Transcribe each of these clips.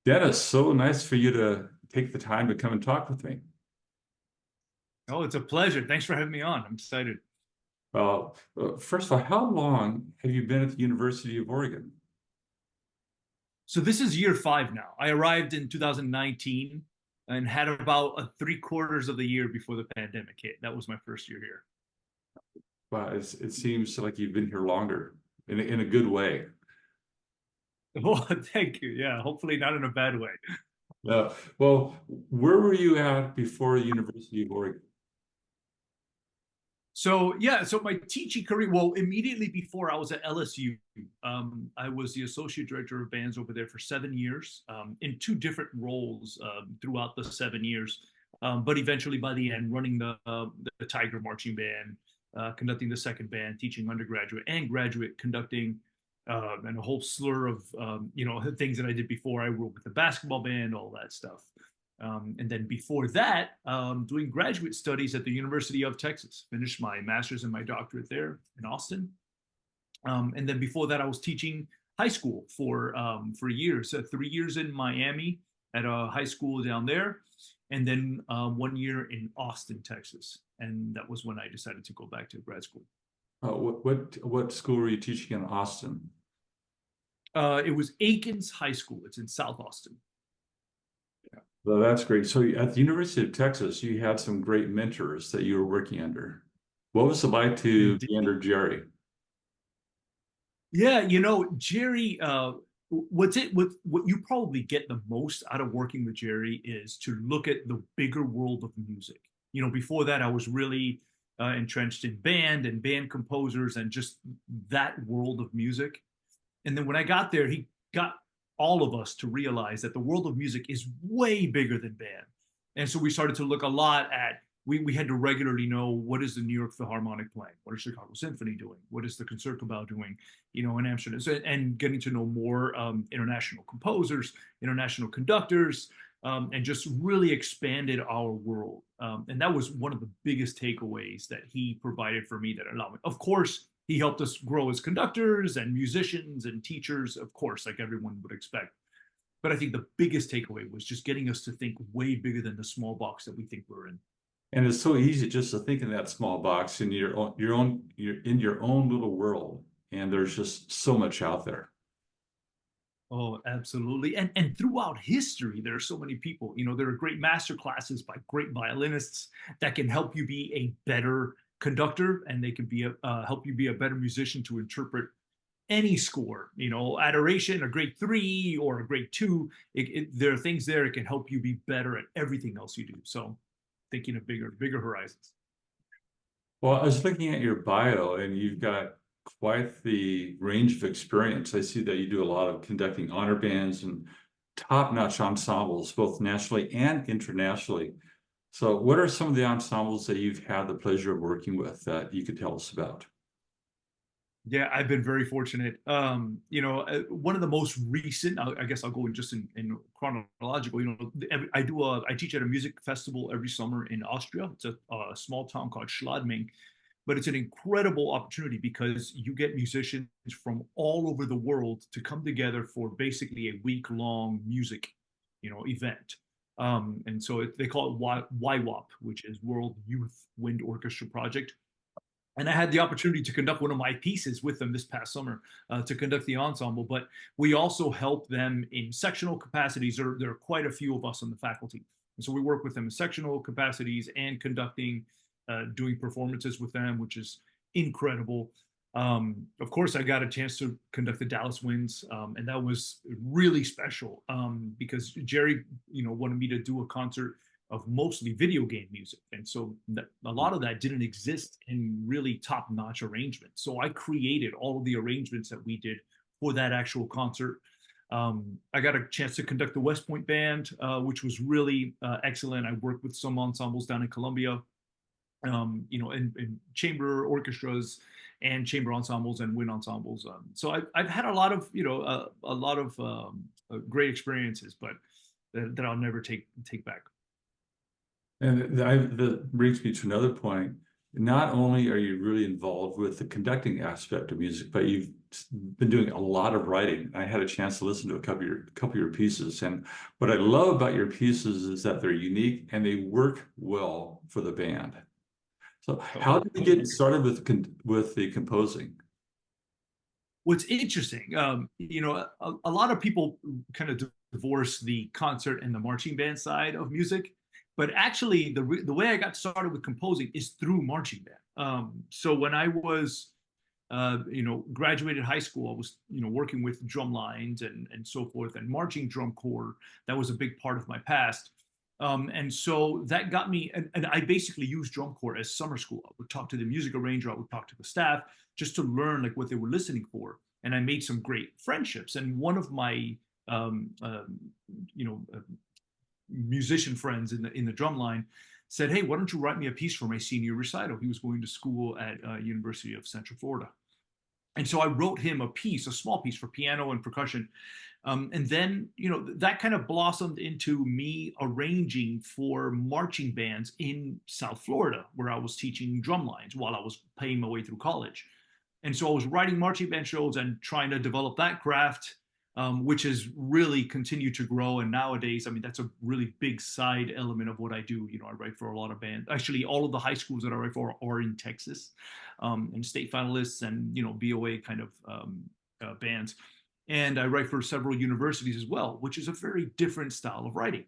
Dennis, so nice for you to take the time to come and talk with me. Oh, it's a pleasure. Thanks for having me on. I'm excited. First of all, how long have you been at the University of Oregon? So this is year five now. I arrived in 2019 and had about a three-quarters of the year before the pandemic hit. That was my first year here. Well, it seems like you've been here longer in a good way. Well, thank you. Yeah, hopefully not in a bad way. Well, where were you at before the University of Oregon? So yeah, so my teaching career, well, immediately before I was at LSU, I was the associate director of bands over there for 7 years, in two different roles throughout the 7 years. But eventually, by the end, running the Tiger Marching Band, conducting the second band, teaching undergraduate and graduate conducting, and a whole slur of things that I did before. I worked with the basketball band, all that stuff. And then before that, doing graduate studies at the University of Texas. Finished my master's and my doctorate there in Austin. And then before that, I was teaching high school for years. 3 years in Miami at a high school down there, and then 1 year in Austin, Texas. And that was when I decided to go back to grad school. What school were you teaching in Austin? It was Aikens High School. It's in South Austin. Well, that's great. So at the University of Texas, you had some great mentors that you were working under. What was it like to be under Jerry? Yeah, Jerry, what you probably get the most out of working with Jerry is to look at the bigger world of music. Before that, I was really entrenched in band and band composers and just that world of music. And then when I got there, he got all of us to realize that the world of music is way bigger than band. And so we started to look a lot at, we had to regularly know, what is the New York Philharmonic playing? What is Chicago Symphony doing? What is the Concertgebouw doing, in Amsterdam? So, and getting to know more international composers, international conductors, and just really expanded our world. And that was one of the biggest takeaways that he provided for me that allowed me. Of course, he helped us grow as conductors and musicians and teachers, of course, like everyone would expect. But I think the biggest takeaway was just getting us to think way bigger than the small box that we think we're in. And it's so easy just to think in that small box in you're in your own little world, and there's just so much out there. Oh, absolutely. And throughout history, there are so many people. There are great master classes by great violinists that can help you be a better conductor, and they can help you be a better musician to interpret any score. Adoration, a grade 3 or a grade 2. There are things there that can help you be better at everything else you do. So, thinking of bigger horizons. Well, I was looking at your bio, and you've got quite the range of experience. I see that you do a lot of conducting honor bands and top-notch ensembles, both nationally and internationally. So what are some of the ensembles that you've had the pleasure of working with that you could tell us about? Yeah, I've been very fortunate. One of the most recent, I guess I'll go in chronological. I teach at a music festival every summer in Austria. It's a small town called Schladming, but it's an incredible opportunity because you get musicians from all over the world to come together for basically a week-long music, event. And so they call it YWOP, which is World Youth Wind Orchestra Project. And I had the opportunity to conduct one of my pieces with them this past summer, to conduct the ensemble. But we also help them in sectional capacities. There are quite a few of us on the faculty. And so we work with them in sectional capacities and conducting, doing performances with them, which is incredible. Of course, I got a chance to conduct the Dallas Winds, and that was really special, because Jerry, wanted me to do a concert of mostly video game music. And so a lot of that didn't exist in really top-notch arrangements. So I created all of the arrangements that we did for that actual concert. I got a chance to conduct the West Point Band, which was really excellent. I worked with some ensembles down in Columbia, in chamber orchestras and chamber ensembles and wind ensembles. So I've had a lot of, great experiences, but that I'll never take back. And that brings me to another point. not only are you really involved with the conducting aspect of music, but you've been doing a lot of writing. I had a chance to listen to a couple of your pieces, and what I love about your pieces is that they're unique and they work well for the band. So, Oh, how did you get started with the composing? what's interesting, a lot of people kind of divorce the concert and the marching band side of music, but actually, the way I got started with composing is through marching band. So when I was, graduated high school, I was, working with drum lines and so forth, and marching drum corps. That was a big part of my past. And so that got me, and I basically used drum corps as summer school. I would talk to the music arranger, I would talk to the staff just to learn like what they were listening for. And I made some great friendships. And one of my, um, uh, you know, uh, musician friends in the drum line said, "Hey, why don't you write me a piece for my senior recital?" He was going to school at University of Central Florida. And so I wrote him a piece, a small piece for piano and percussion. And then, that kind of blossomed into me arranging for marching bands in South Florida, where I was teaching drum lines while I was paying my way through college. And so I was writing marching band shows and trying to develop that craft, which has really continued to grow. And nowadays, I mean, that's a really big side element of what I do. I write for a lot of bands. Actually, all of the high schools that I write for are in Texas, and state finalists and BOA kind of bands. And I write for several universities as well, which is a very different style of writing.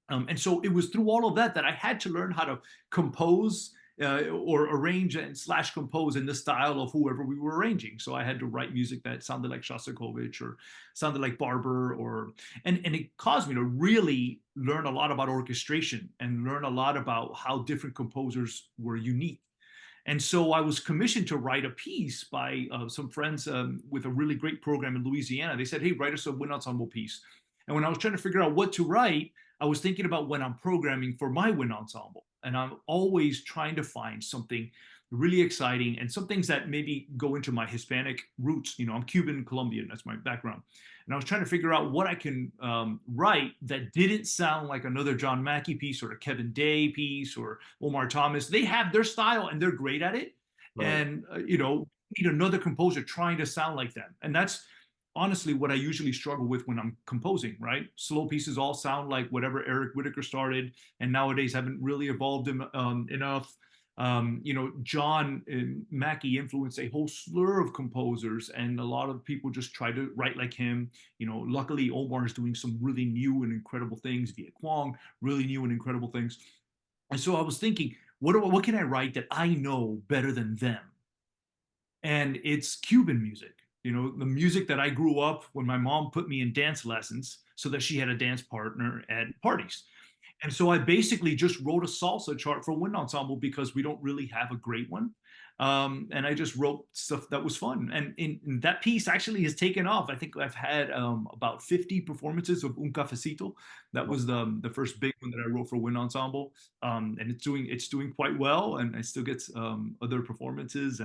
And so it was through all of that that I had to learn how to compose or arrange and slash compose in the style of whoever we were arranging. So I had to write music that sounded like Shostakovich or sounded like Barber, and it caused me to really learn a lot about orchestration and learn a lot about how different composers were unique. And so I was commissioned to write a piece by some friends with a really great program in Louisiana. They said, "Hey, write us a wind ensemble piece." And when I was trying to figure out what to write, I was thinking about when I'm programming for my wind ensemble. And I'm always trying to find something really exciting and some things that maybe go into my Hispanic roots. I'm Cuban Colombian, that's my background. And I was trying to figure out what I can write that didn't sound like another John Mackey piece or a Kevin Day piece or Omar Thomas. They have their style and they're great at it. Right. And, need another composer trying to sound like them. And that's honestly what I usually struggle with when I'm composing, right? Slow pieces all sound like whatever Eric Whitacre started and nowadays haven't really evolved enough. John Mackey influenced a whole slur of composers, and a lot of people just try to write like him. Luckily, Omar is doing some really new and incredible things. Viet Quang, really new and incredible things. And so I was thinking, what can I write that I know better than them? And it's Cuban music. The music that I grew up when my mom put me in dance lessons so that she had a dance partner at parties. And so I basically just wrote a salsa chart for wind ensemble because we don't really have a great one. And I just wrote stuff that was fun. And in that piece actually has taken off. I think I've had about 50 performances of Un Cafecito. That was the first big one that I wrote for wind ensemble. And it's doing quite well. And I still get other performances.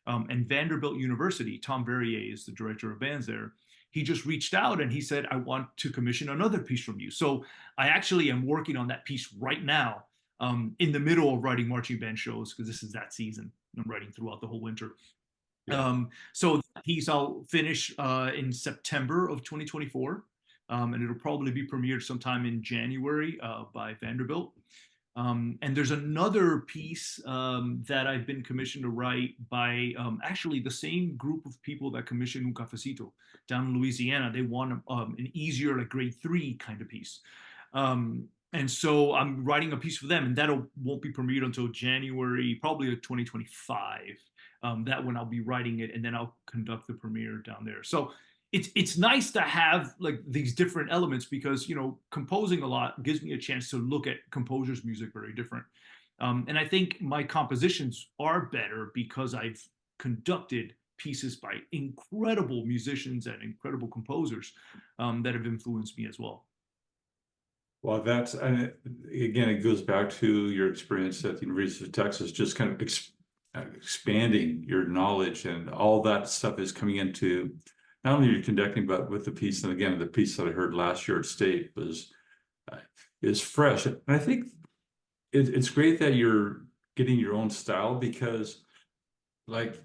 And Vanderbilt University, Tom Verrier is the director of bands there. He just reached out and he said, "I want to commission another piece from you." So I actually am working on that piece right now, in the middle of writing marching band shows because this is that season. I'm writing throughout the whole winter. Yeah. So that piece I'll finish in September of 2024, and it'll probably be premiered sometime in January by Vanderbilt. And there's another piece that I've been commissioned to write by actually the same group of people that commissioned Un Cafecito down in Louisiana. They want an easier, like grade 3 kind of piece. And so I'm writing a piece for them, and that won't be premiered until January, probably of 2025. That one I'll be writing it, and then I'll conduct the premiere down there. So it's nice to have like these different elements because composing a lot gives me a chance to look at composers' music very different. And I think my compositions are better because I've conducted pieces by incredible musicians and incredible composers that have influenced me as well. Well, and again, it goes back to your experience at the University of Texas, just kind of expanding your knowledge, and all that stuff is coming into not only your conducting, but with the piece. And again, the piece that I heard last year at State was is fresh. And I think it's great that you're getting your own style? Because like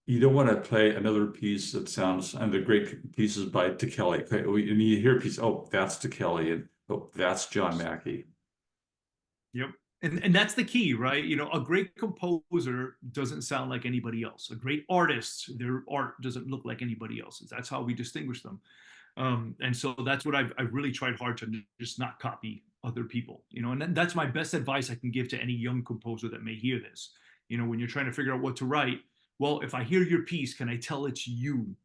you don't want to play another piece that sounds, and the great pieces by Kelly. Okay, and you hear a piece, oh, that's Kelly, and oh, that's John Mackey. Yep. And that's the key, right? A great composer doesn't sound like anybody else. A great artist, their art doesn't look like anybody else's. That's how we distinguish them. And so that's what I've really tried hard to just not copy other people, and that's my best advice I can give to any young composer that may hear this. When you're trying to figure out what to write, well, if I hear your piece, can I tell it's you?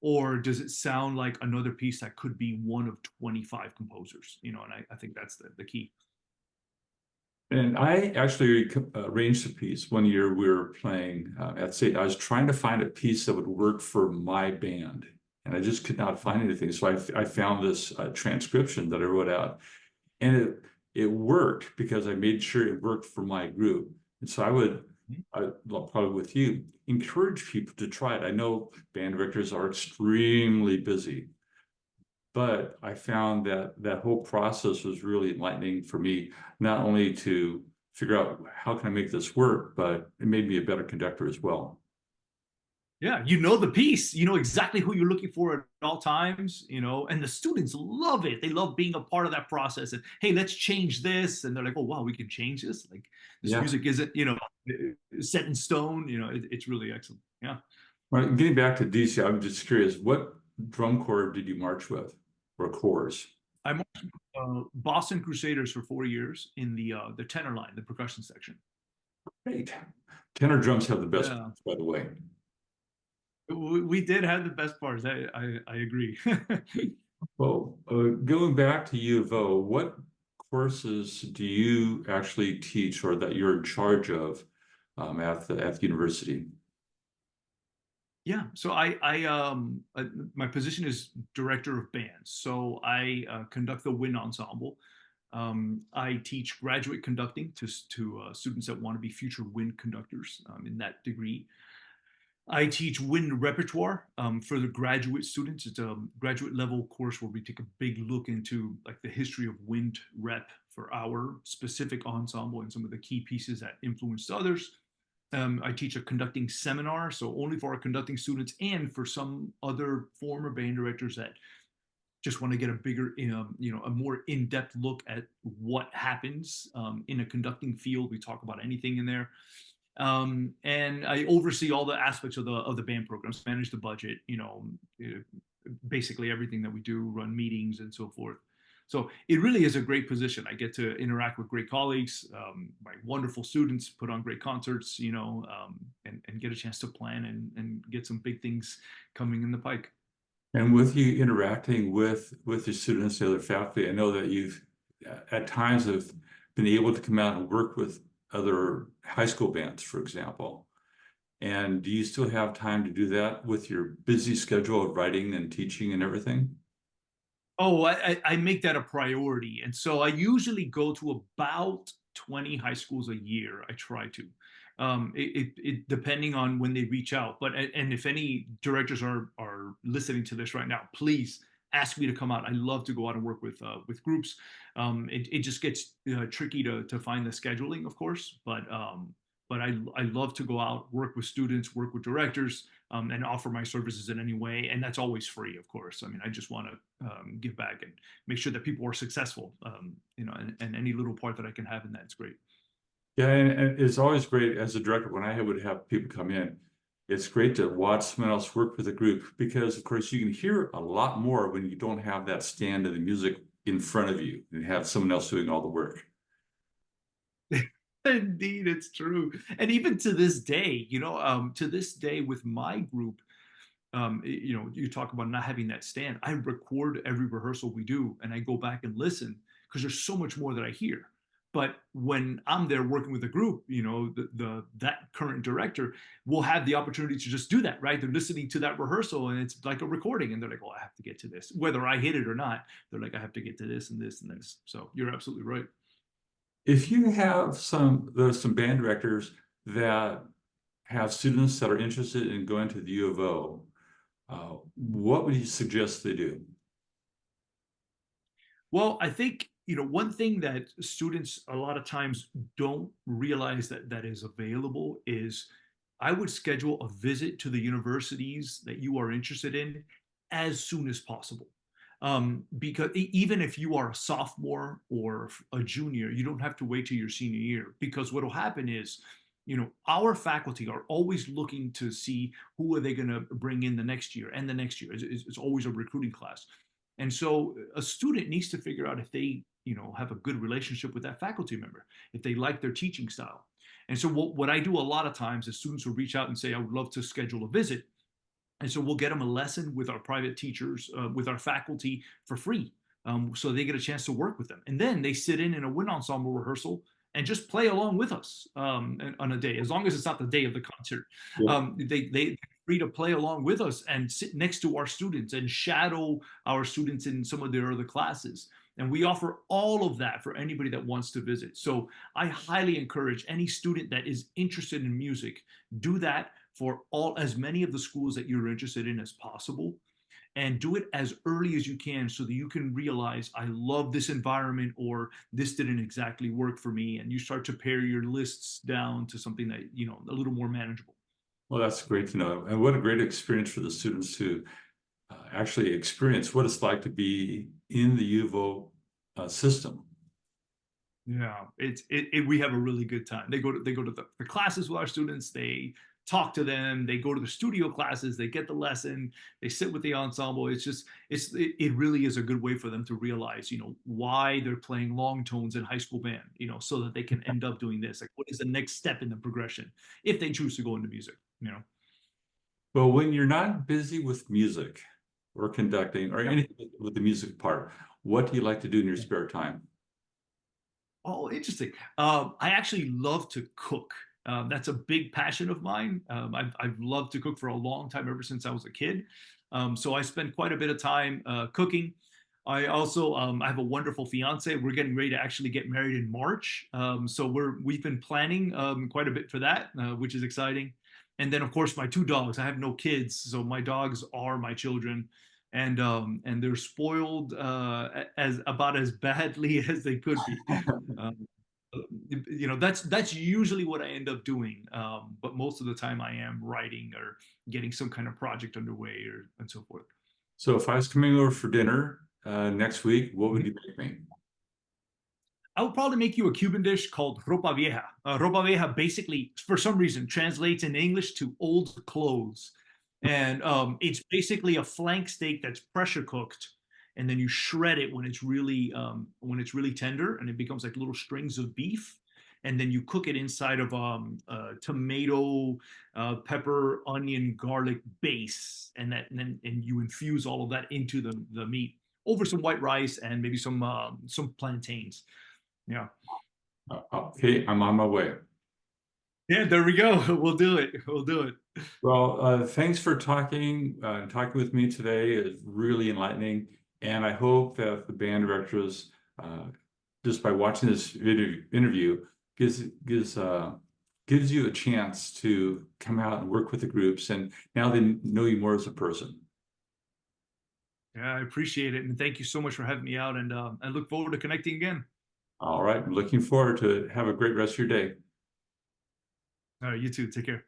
Or does it sound like another piece that could be one of 25 composers? And I think that's the key. And I actually arranged a piece one year. We were playing at State. I was trying to find a piece that would work for my band, and I just could not find anything. So I found this transcription that I wrote out, and it worked because I made sure it worked for my group. And so probably with you, encourage people to try it. I know band directors are extremely busy, but I found that that whole process was really enlightening for me, not only to figure out how can I make this work, but it made me a better conductor as well. Yeah, the piece, exactly who you're looking for at all times, and the students love it. They love being a part of that process. And hey, let's change this. And they're like, oh, wow, we can change this. Like this Yeah. music isn't, set in stone. It's really excellent. Yeah. Well, getting back to DC, I'm just curious, what drum corps did you march with, or corps? I marched Boston Crusaders for 4 years in the tenor line, the percussion section. Great. Tenor drums have the best, Yeah. by the way. We did have the best parts. I agree. Well, going back to U of O, what courses do you actually teach or that you're in charge of at the university? Yeah, so my position is director of bands. So I conduct the wind ensemble. I teach graduate conducting to students that want to be future wind conductors in that degree. I teach wind repertoire for the graduate students. It's a graduate level course where we take a big look into like the history of wind rep for our specific ensemble and some of the key pieces that influenced others. I teach a conducting seminar, so only for our conducting students and for some other former band directors that just want to get a bigger, a more in-depth look at what happens in a conducting field. We talk about anything in there. And I oversee all the aspects of the band programs, manage the budget, basically everything that we do, run meetings and so forth. So it really is a great position. I get to interact with great colleagues, my wonderful students, put on great concerts, and get a chance to plan and get some big things coming in the pike. And with you interacting with your students, the other faculty, I know that you've at times have been able to come out and work with other high school bands, for example. And do you still have time to do that with your busy schedule of writing and teaching and everything? Oh, I make that a priority. And so I usually go to about 20 high schools a year. I try to. It depending on when they reach out. But and if any directors are listening to this right now, please ask me to come out. I love to go out and work with groups. It just gets tricky to find the scheduling, of course, but I love to go out, work with students, work with directors, and offer my services in any way. And that's always free, of course. I mean, I just want to give back and make sure that people are successful, and any little part that I can have in that is great. Yeah, and it's always great as a director when I would have people come in. It's great to watch someone else work with a group because, of course, you can hear a lot more when you don't have that stand of the music in front of you and have someone else doing all the work. Indeed, it's true. And even to this day, to this day with my group, you talk about not having that stand. I record every rehearsal we do, and I go back and listen because there's so much more that I hear. But when I'm there working with a group, that current director will have the opportunity to just do that, right? They're listening to that rehearsal, and it's like a recording, and they're like, "Oh, I have to get to this," whether I hit it or not. They're like, "I have to get to this and this and this." So you're absolutely right. If you have there's some band directors that have students that are interested in going to the U of O, what would you suggest they do? Well, I think one thing that students a lot of times don't realize that is available is I would schedule a visit to the universities that you are interested in as soon as possible. Because even if you are a sophomore or a junior, you don't have to wait till your senior year, because what will happen is, our faculty are always looking to see who are they going to bring in the next year and the next year. It's always a recruiting class. And so a student needs to figure out if they, have a good relationship with that faculty member, if they like their teaching style. And so what I do a lot of times is students will reach out and say, I would love to schedule a visit. And so we'll get them a lesson with our private teachers, with our faculty for free. So they get a chance to work with them. And then they sit in a wind ensemble rehearsal and just play along with us on a day, as long as it's not the day of the concert. Yeah. They free to play along with us and sit next to our students and shadow our students in some of their other classes. And we offer all of that for anybody that wants to visit. So I highly encourage any student that is interested in music, do that for as many of the schools that you're interested in as possible, and do it as early as you can so that you can realize, I love this environment, or this didn't exactly work for me, and you start to pare your lists down to something that, a little more manageable. Well, that's great to know. And what a great experience for the students to actually experience what it's like to be in the U of O system. Yeah, we have a really good time. They go to the classes with our students. They talk to them. They go to the studio classes. They get the lesson. They sit with the ensemble. It really is a good way for them to realize, why they're playing long tones in high school band, so that they can end up doing this. Like, what is the next step in the progression if they choose to go into music. Well, when you're not busy with music or conducting or Yeah. anything with the music part, what do you like to do in your spare time? Oh, interesting. I actually love to cook. That's a big passion of mine. I've loved to cook for a long time, ever since I was a kid. So I spend quite a bit of time cooking. I also I have a wonderful fiance. We're getting ready to actually get married in March. So we've been planning quite a bit for that, which is exciting. And then, of course, my two dogs. I have no kids, so my dogs are my children, and they're spoiled as about as badly as they could be. Um, that's usually what I end up doing. But most of the time, I am writing or getting some kind of project underway, and so forth. So if I was coming over for dinner next week, what would you make me? I would probably make you a Cuban dish called ropa vieja. Ropa vieja basically, for some reason, translates in English to old clothes. And it's basically a flank steak that's pressure cooked, and then you shred it when it's really tender, and it becomes like little strings of beef. And then you cook it inside of tomato, pepper, onion, garlic base, and you infuse all of that into the meat over some white rice and maybe some plantains. Yeah. Okay, I'm on my way. Yeah, there we go. We'll do it. We'll do it. Well, thanks for talking with me today. It's really enlightening, and I hope that the band directors, just by watching this interview, gives you a chance to come out and work with the groups, and now they know you more as a person. Yeah, I appreciate it. And thank you so much for having me out. And I look forward to connecting again. All right, I'm looking forward to it. Have a great rest of your day. All right, you too. Take care.